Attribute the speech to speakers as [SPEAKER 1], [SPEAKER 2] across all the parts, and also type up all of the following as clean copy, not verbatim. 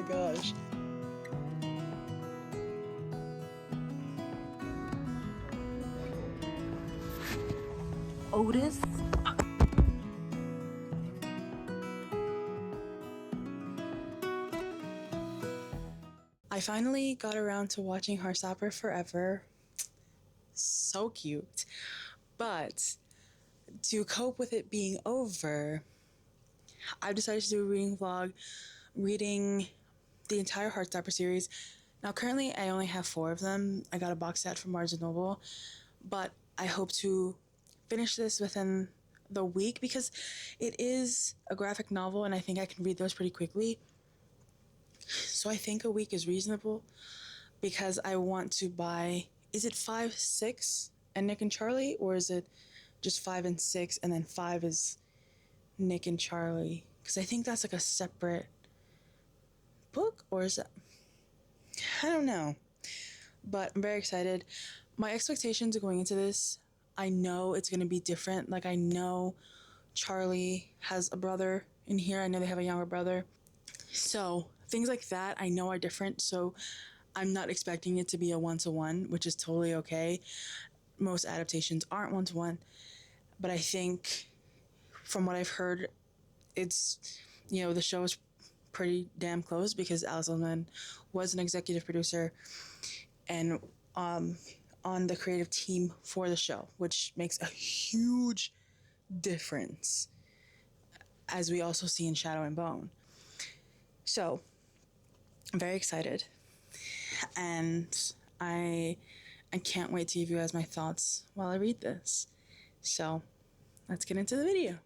[SPEAKER 1] my gosh. Otis? I finally got around to watching Heartstopper Forever. So cute. But to cope with it being over, I've decided to do a reading vlog, reading the entire Heartstopper series. Now currently I only have 4 of them. I got a box set from Barnes & Noble, but I hope to finish this within the week because it is a graphic novel and I think I can read those pretty quickly. So I think a week is reasonable because I want to buy, is it 5, 6 and Nick and Charlie, or is it just 5 and 6 and then 5 is Nick and Charlie? Because I think that's like a separate book, or is it? I don't know. But I'm very excited. My expectations going into this, I know it's going to be different. Like, I know Charlie has a brother in here. I know they have a younger brother. So things like that I know are different. So I'm not expecting it to be a one-to-one, which is totally okay. Most adaptations aren't one-to-one. But I think from what I've heard, it's, you know, the show is pretty damn close because Alice Oseman was an executive producer and on the creative team for the show, which makes a huge difference, as we also see in Shadow and Bone. So I'm very excited, and I can't wait to give you guys my thoughts while I read this. So let's get into the video.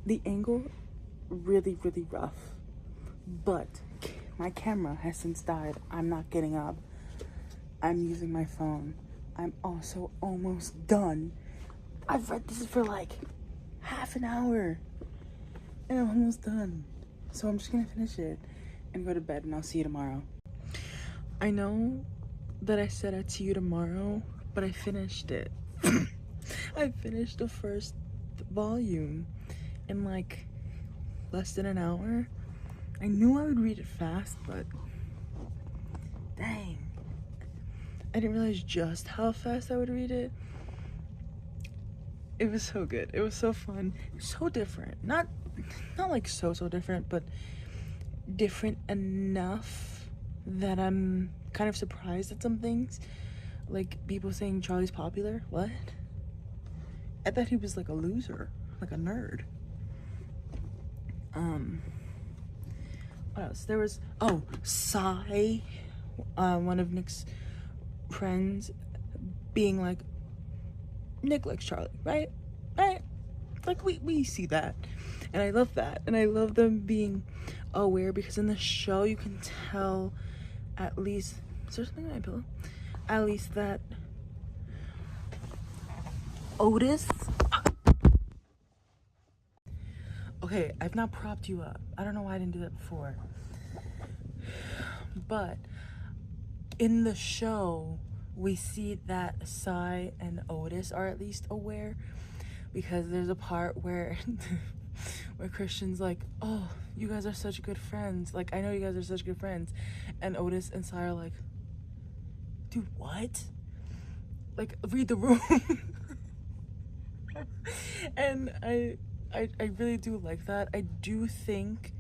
[SPEAKER 1] The angle really rough, but my camera has since died. I'm not getting up. I'm using my phone. I'm also almost done. I've read this for like half an hour and I'm almost done. So I'm just gonna finish it and go to bed, and I'll see you tomorrow. I know that I said I'd see you tomorrow, but I finished it. I finished the first volume in like less than an hour. I knew I would read it fast, but dang, I didn't realize just how fast I would read it. It was so good. It was so fun. So different. Not like so different, but different enough that I'm kind of surprised at some things. Like people saying Charlie's popular. What? I thought he was like a loser, like a nerd.
[SPEAKER 2] what else? There was, Sai, one of Nick's friends, being like, Nick likes Charlie, right? Right? Like, we see that. And I love that. And I love them being aware, because in the show you can tell, at least, is there something in my pillow? At least that Otis, okay, I've not propped you up. I don't know why I didn't do that before. But in the show, we see that Sai and Otis are at least aware, because there's a part where where Christian's like, oh, you guys are such good friends. Like, I know you guys are such good friends. And Otis and Sai are like, dude, what? Like, read the room. And I really do like that. I do think,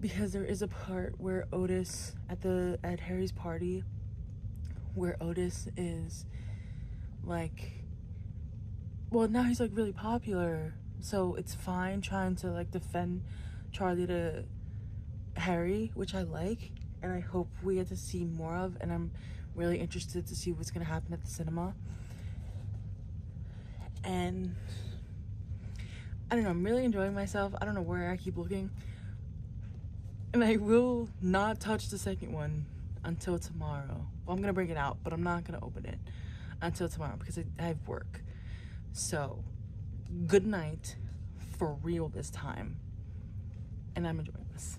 [SPEAKER 2] because there is a part where Otis, at Harry's party, where Otis is like, well, now he's like really popular, so it's fine trying to like defend Charlie to Harry, which I like, and I hope we get to see more of, and I'm really interested to see what's gonna happen at the cinema. And I don't know, I'm really enjoying myself. I don't know where I keep looking, and I will not touch the second one until tomorrow. Well, I'm gonna bring it out, but I'm not gonna open it until tomorrow because I have work. So, good night, for real this time, and I'm enjoying this.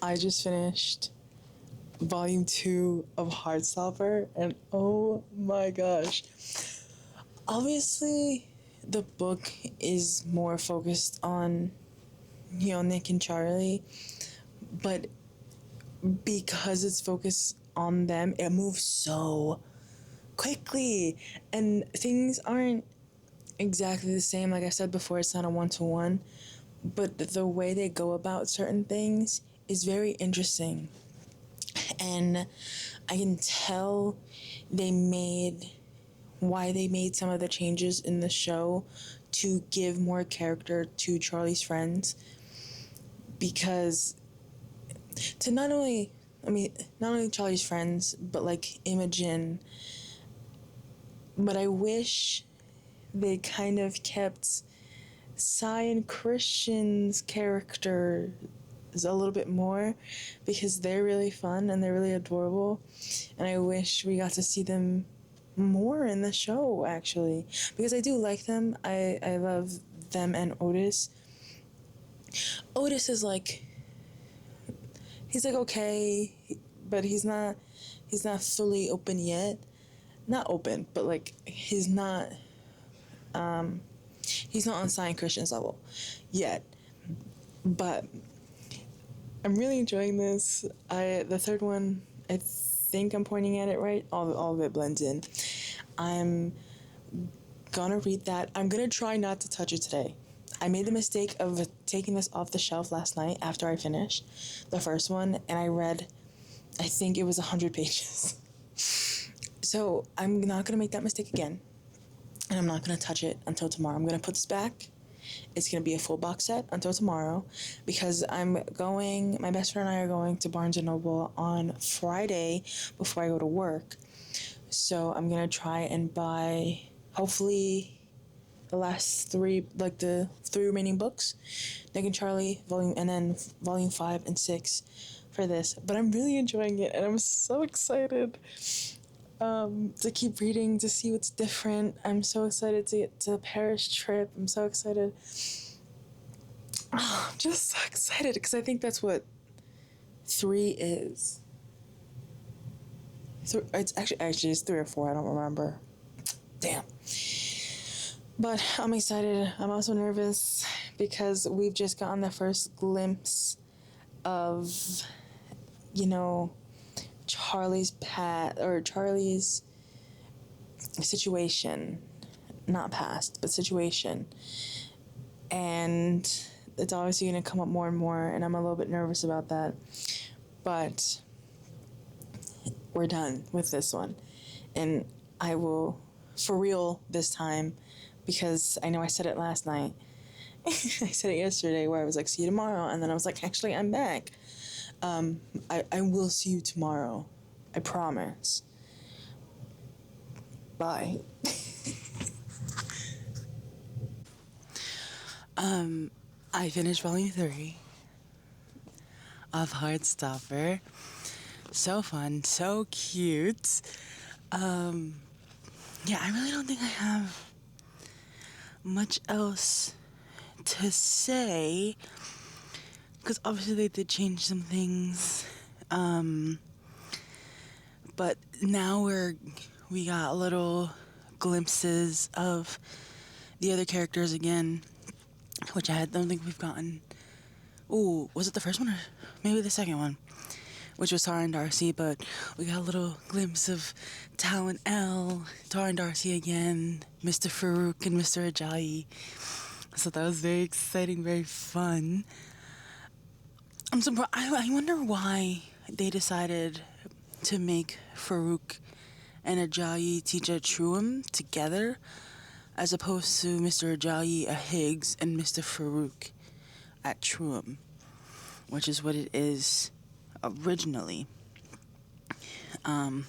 [SPEAKER 1] I just finished volume 2 of Heartstopper, and oh my gosh. Obviously, the book is more focused on, Nick and Charlie, but because it's focused on them, it moves so quickly, and things aren't exactly the same. Like I said before, it's not a one-to-one, but the way they go about certain things is very interesting. And I can tell they made why they made some of the changes in the show to give more character to Charlie's friends, because to not only, I mean, not only Charlie's friends, but like Imogen. But I wish they kind of kept Cy and Christian's character a little bit more, because they're really fun and they're really adorable, and I wish we got to see them more in the show, actually, because I do like them. I love them. And Otis is like, he's like okay, but he's not fully open yet. Not open, but like he's not on Cy and Christian's level yet. But I'm really enjoying this. The third one, I think I'm pointing at it right. All of it blends in. I'm gonna read that. I'm gonna try not to touch it today. I made the mistake of taking this off the shelf last night after I finished the first one, and I read, I think it was 100 pages. So I'm not gonna make that mistake again, and I'm not gonna touch it until tomorrow. I'm gonna put this back. It's going to be a full box set until tomorrow, because my best friend and I are going to Barnes & Noble on Friday before I go to work. So I'm going to try and buy, hopefully, the last three, like the three remaining books, Nick and Charlie, and then volume 5 and 6 for this. But I'm really enjoying it, and I'm so excited to keep reading, to see what's different. I'm so excited to get to the Paris trip. I'm so excited. Oh, I'm just so excited, because I think that's what 3 is. It's actually it's 3 or 4. I don't remember. Damn. But I'm excited. I'm also nervous because we've just gotten the first glimpse of, Charlie's situation, not past, but situation. And it's obviously going to come up more and more, and I'm a little bit nervous about that. But we're done with this one. And I will, for real this time, because I know I said it last night. I said it yesterday where I was like, see you tomorrow. And then I was like, actually, I'm back. I will see you tomorrow. I promise. Bye. I finished volume 3 of Heartstopper. So fun, so cute. Yeah, I really don't think I have much else to say, because obviously they did change some things. But now we got little glimpses of the other characters again, which I don't think we've gotten. Ooh, was it the first one or maybe the second one? Which was Tara and Darcy, but we got a little glimpse of Tal and Elle, Tara and Darcy again, Mr. Farouk and Mr. Ajayi. So that was very exciting, very fun. I'm surprised. I wonder why they decided to make Farouk and Ajayi teach at Truum together, as opposed to Mr. Ajayi at Higgs and Mr. Farouk at Truum, which is what it is originally. We're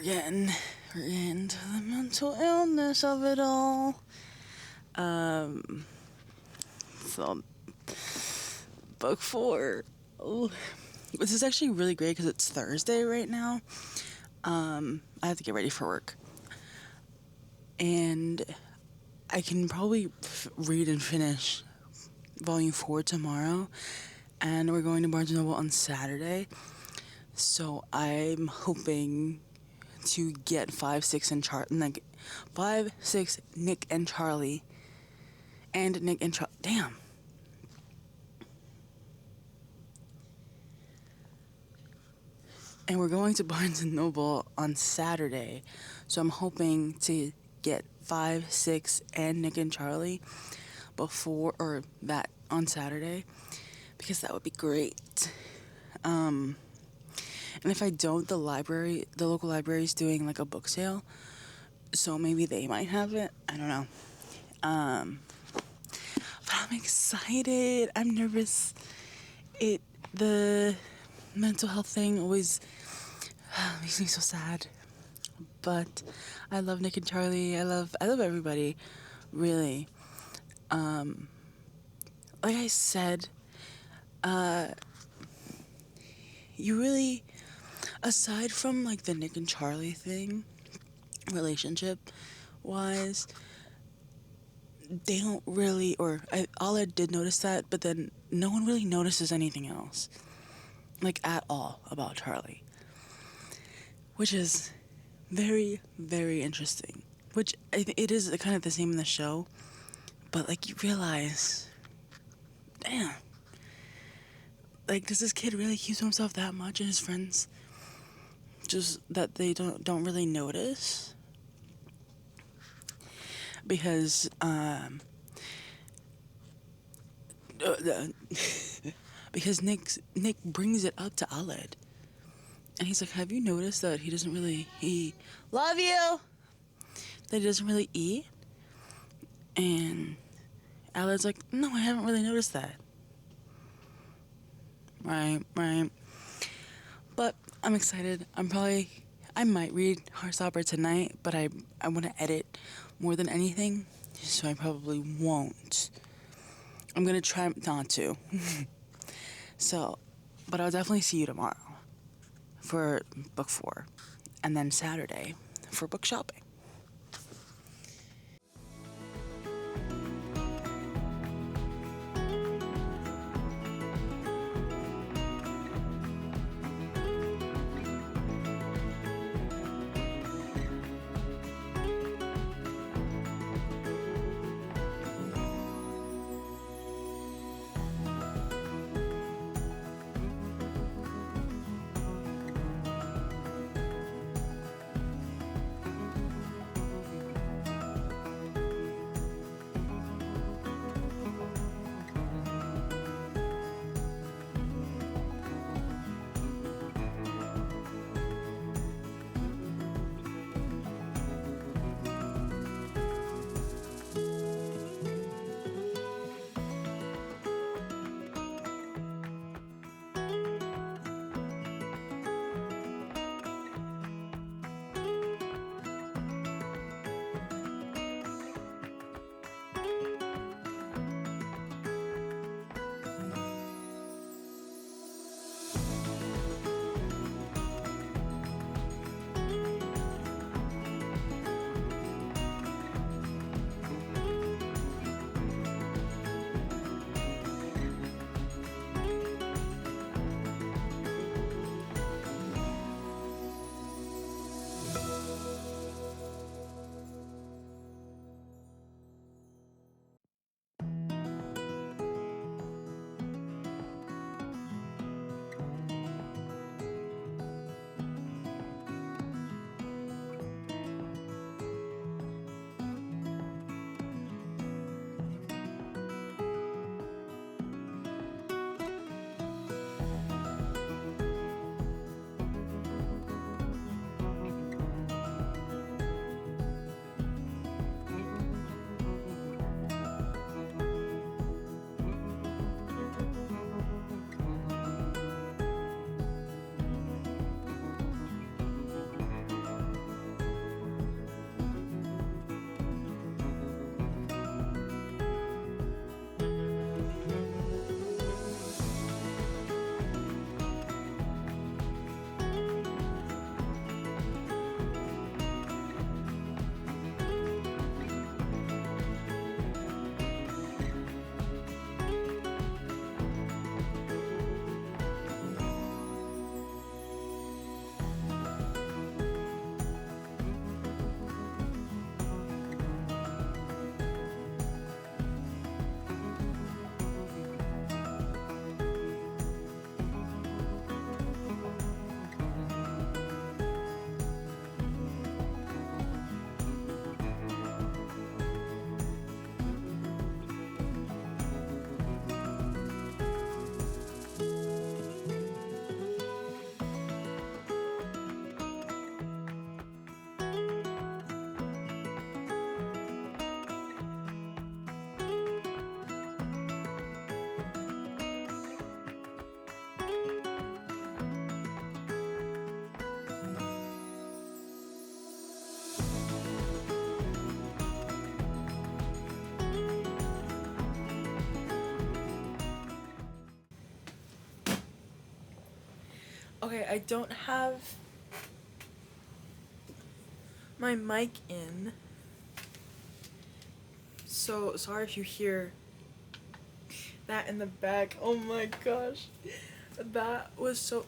[SPEAKER 1] getting to the mental illness of it all. So book 4. Oh, this is actually really great because it's Thursday right now. I have to get ready for work, and I can probably read and finish volume 4 tomorrow, and we're going to Barnes & Noble on Saturday, so I'm hoping to get 5, 6, and 5, 6, Nick and Charlie, and Nick and Charlie. Damn. And we're going to Barnes & Noble on Saturday, so I'm hoping to
[SPEAKER 2] get 5, 6, and Nick and Charlie before or that on Saturday, because that would be great. And if I don't, the local library is doing like a book sale, so maybe they might have it. I don't know. But I'm excited. I'm nervous. The mental health thing always makes me so sad. But I love Nick and Charlie. I love everybody, really. Like I said, you really, aside from like the Nick and Charlie thing, relationship wise, they don't really, Ala did notice that, but then no one really notices anything else, like at all, about Charlie, which is very, very interesting. Which it is kind of the same in the show, but like you realize, damn, like does this kid really keep to himself that much, and his friends just that they don't really notice? Because because Nick brings it up to Aled, and he's like, "Have you noticed that he doesn't really love you? That he doesn't really eat?" And Aled's like, "No, I haven't really noticed that." Right. But I'm excited. I might read Heartstopper tonight, but I want to edit more than anything, so I probably won't. I'm gonna try not to. So, but I'll definitely see you tomorrow for book 4, and then Saturday for book shopping. Okay, I don't have my mic in, so sorry if you hear that in the back. Oh my gosh, that was so.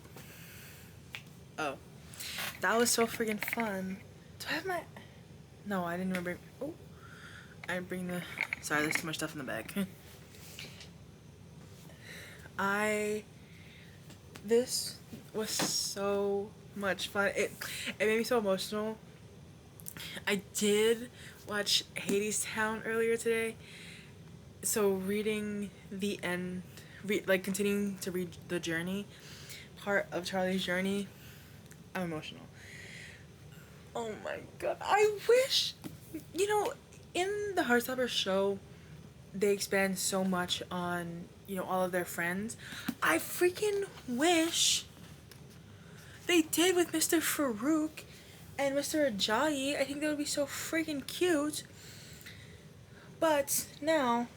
[SPEAKER 2] Oh, that was so freaking fun. Do I have my? No, I didn't remember. Oh, I didn't bring the. Sorry, there's too much stuff in the bag. This was so much fun. It made me so emotional. I did watch Hades Town earlier today. So reading the end, continuing to read the journey, part of Charlie's journey, I'm emotional. Oh my god. I wish, in the Heartstopper show, they expand so much on, all of their friends. I freaking wish they did with Mr. Farouk and Mr. Ajayi. I think that would be so freaking cute. But now.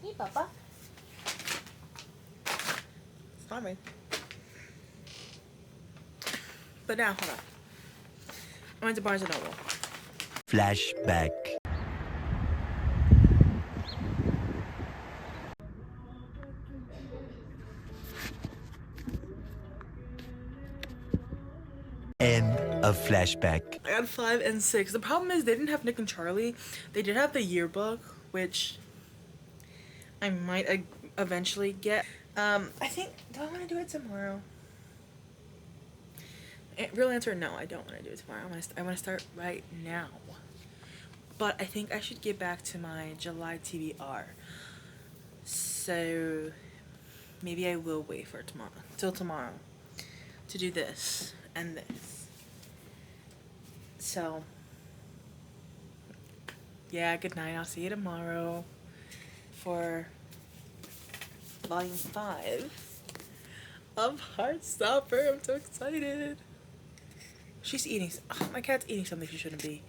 [SPEAKER 2] Hey, Papa. Stop me. But now, hold on. I went to Barnes & Noble.
[SPEAKER 3] Flashback. End of flashback.
[SPEAKER 2] I got 5 and 6. The problem is they didn't have Nick and Charlie. They did have the yearbook, which I might eventually get. I think, do I want to do it tomorrow? Real answer, no, I don't want to do it tomorrow. I want to start right now. But I think I should get back to my July TBR. So maybe I will wait for till tomorrow to do this and this. So yeah, good night. I'll see you tomorrow for volume 5 of Heartstopper. I'm so excited. She's eating. Oh, my cat's eating something she shouldn't be.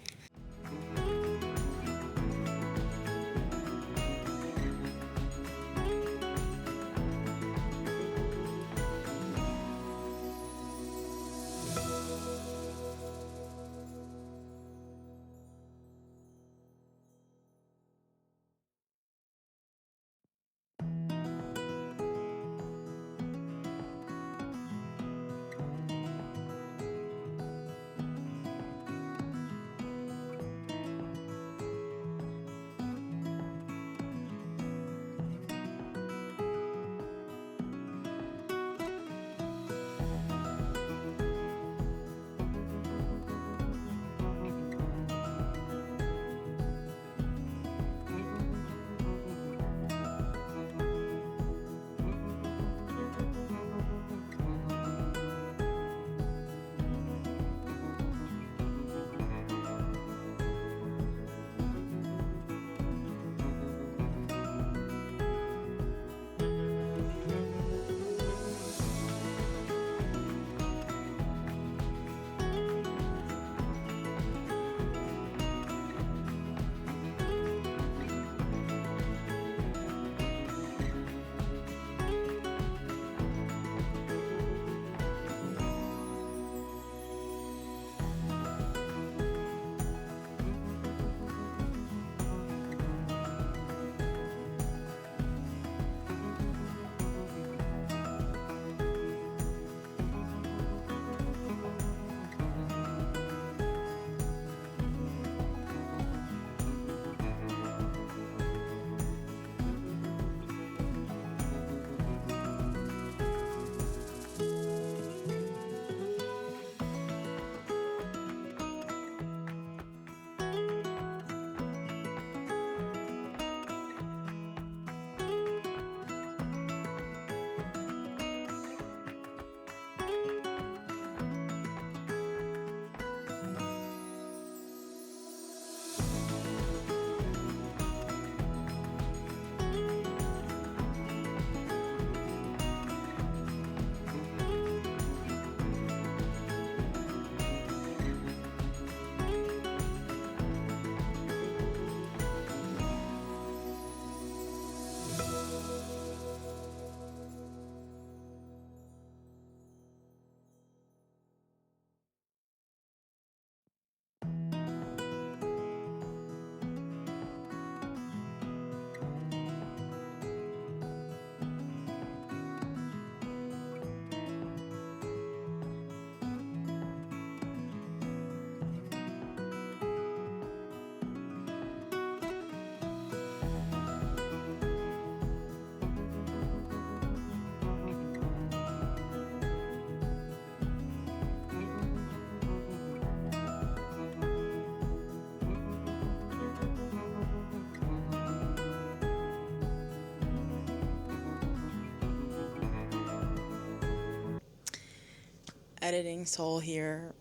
[SPEAKER 1] editing soul here.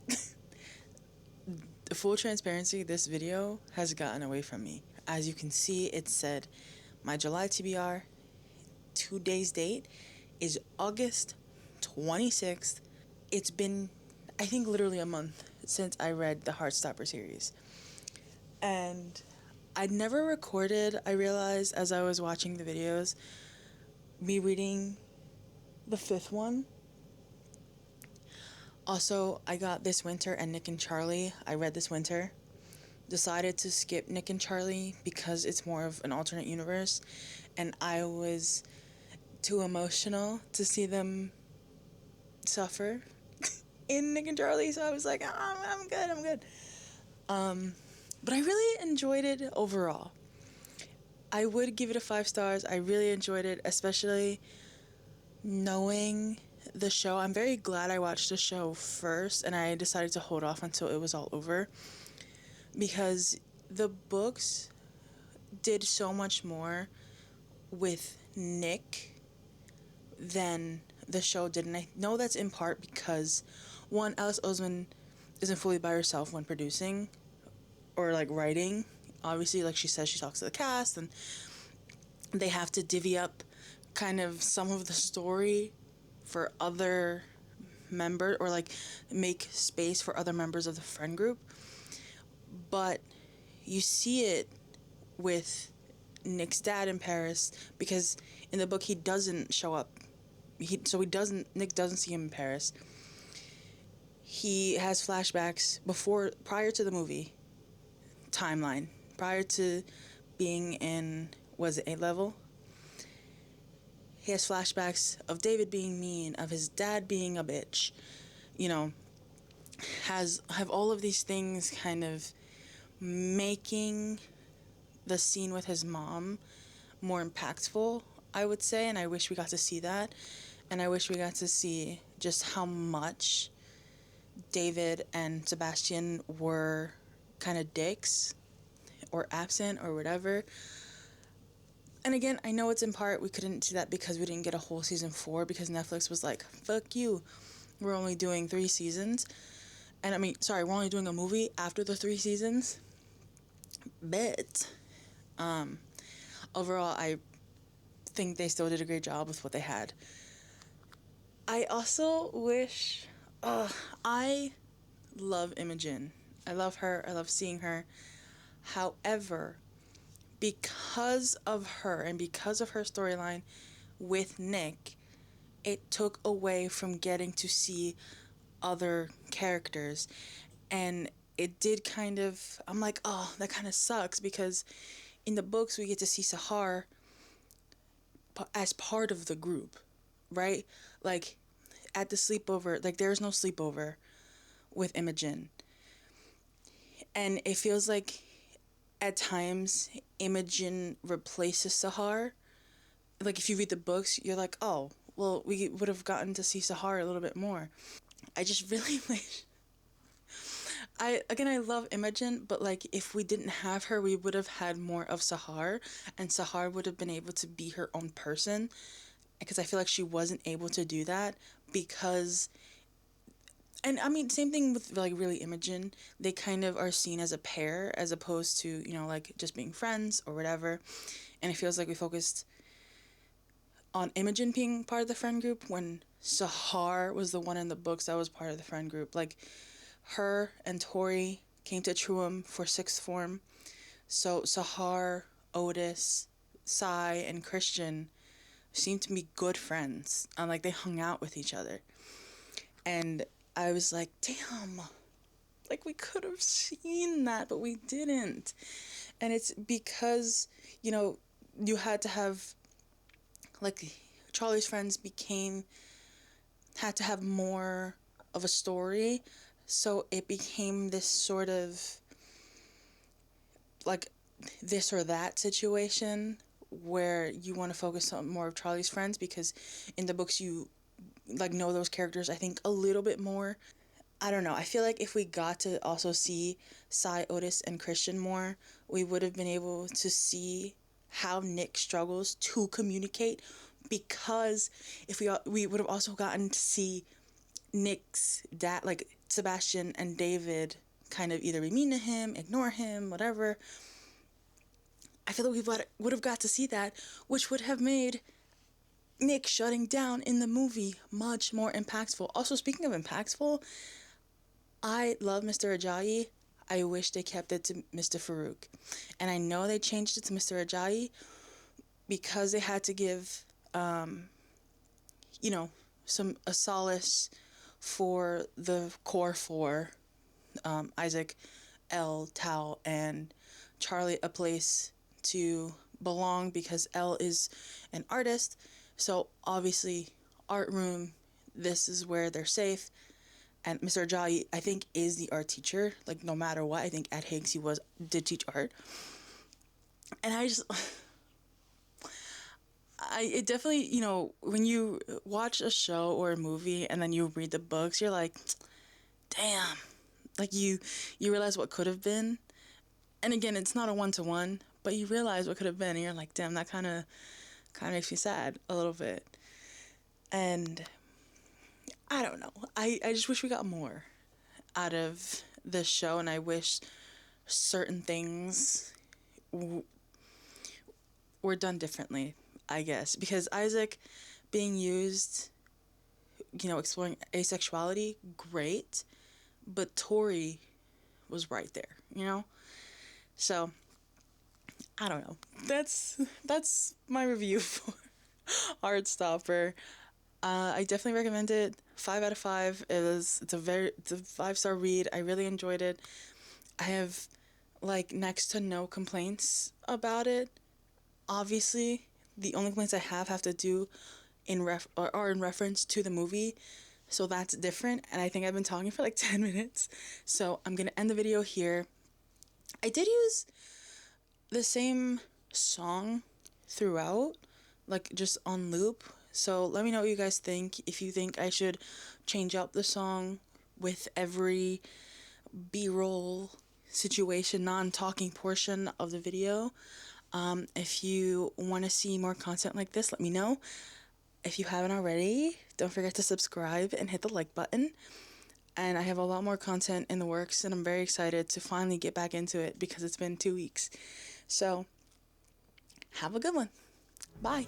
[SPEAKER 1] Full transparency, this video has gotten away from me. As you can see, it said my July TBR, today's date is August 26th. It's been, I think, literally a month since I read the Heartstopper series. And I'd never recorded, I realized as I was watching the videos, me reading the 5th one. Also, I got This Winter and Nick and Charlie. I read this winter. Decided to skip Nick and Charlie because it's more of an alternate universe. And I was too emotional to see them suffer in Nick and Charlie. So I was like, oh, I'm good. But I really enjoyed it overall. I would give it a 5 stars. I really enjoyed it, especially knowing the show. I'm very glad I watched the show first and I decided to hold off until it was all over, because the books did so much more with Nick than the show did. And I know that's in part because, one, Alice Oseman isn't fully by herself when producing or like writing. Obviously, like she says, she talks to the cast and they have to divvy up kind of some of the story for other members, or like make space for other members of the friend group. But you see it with Nick's dad in Paris, because in the book he doesn't show up. Nick doesn't see him in Paris. He has flashbacks prior to the movie timeline, prior to being in, was it A-level? He has flashbacks of David being mean, of his dad being a bitch, you know, have all of these things kind of making the scene with his mom more impactful, I would say. And I wish we got to see that. And I wish we got to see just how much David and Sebastian were kind of dicks or absent or whatever. And again, I know it's in part we couldn't see that because we didn't get a whole season 4, because Netflix was like, fuck you, we're only doing 3 seasons. And I mean, sorry, we're only doing a movie after the 3 seasons. But overall, I think they still did a great job with what they had. I also wish, I love Imogen. I love her. I love seeing her. However, because of her and because of her storyline with Nick, it took away from getting to see other characters. And it did kind of, I'm like, oh, that kind of sucks, because in the books we get to see Sahar as part of the group, right? Like at the sleepover, like there's no sleepover with Imogen. And it feels like at times Imogen replaces Sahar. Like if you read the books, you're like, oh, well, we would have gotten to see Sahar a little bit more. I just really wish. I love Imogen, but like if we didn't have her, we would have had more of Sahar, and Sahar would have been able to be her own person, because I feel like she wasn't able to do that because, and I mean, same thing with like really Imogen, they kind of are seen as a pair as opposed to, you know, like just being friends or whatever. And it feels like we focused on Imogen being part of the friend group when Sahar was the one in the books that was part of the friend group. Like her and Tori came to Truum for 6th form. So Sahar, Otis, Sai, and Christian seemed to be good friends. And like they hung out with each other. And I was like, damn, like we could have seen that, but we didn't. And it's because, you know, you had to have, like, Charlie's friends had to have more of a story. So it became this sort of like this or that situation where you want to focus on more of Charlie's friends, because in the books you like know those characters I think a little bit more. I don't know. I feel like if we got to also see Sai, Otis, and Christian more, we would have been able to see how Nick struggles to communicate, because if we would have also gotten to see Nick's dad, like Sebastian and David, kind of either be mean to him, ignore him, whatever. I feel like we would have got to see that, which would have made Nick shutting down in the movie much more impactful. Also, speaking of impactful, I love Mr. Ajayi. I wish they kept it to Mr. Farouk. And I know they changed it to Mr. Ajayi because they had to give, you know, a solace for the core four, Isaac, Elle, Tao, and Charlie, a place to belong because Elle is an artist. So obviously, art room, this is where they're safe. And Mr. Ajayi, I think, is the art teacher. Like, no matter what, I think at Higgs he did teach art. And it definitely, when you watch a show or a movie and then you read the books, you're like, damn. Like, you realize what could have been. And again, it's not a one-to-one, but you realize what could have been. And you're like, damn, that kind of makes me sad a little bit. And I don't know. I just wish we got more out of this show, and I wish certain things were done differently, I guess. Because Isaac being used, exploring asexuality, great. But Tori was right there, So, I don't know. That's my review for Heartstopper. I definitely recommend it. 5 out of 5. It's a 5-star read. I really enjoyed it. I have next to no complaints about it. Obviously, the only complaints I have to do are in reference to the movie. So that's different. And I think I've been talking for 10 minutes. So I'm going to end the video here. I did use the same song throughout, just on loop. So let me know what you guys think. If you think I should change up the song with every B-roll situation, non-talking portion of the video. If you want to see more content like this, let me know. If you haven't already, don't forget to subscribe and hit the like button. And I have a lot more content in the works, and I'm very excited to finally get back into it because it's been 2 weeks. So, have a good one. Bye.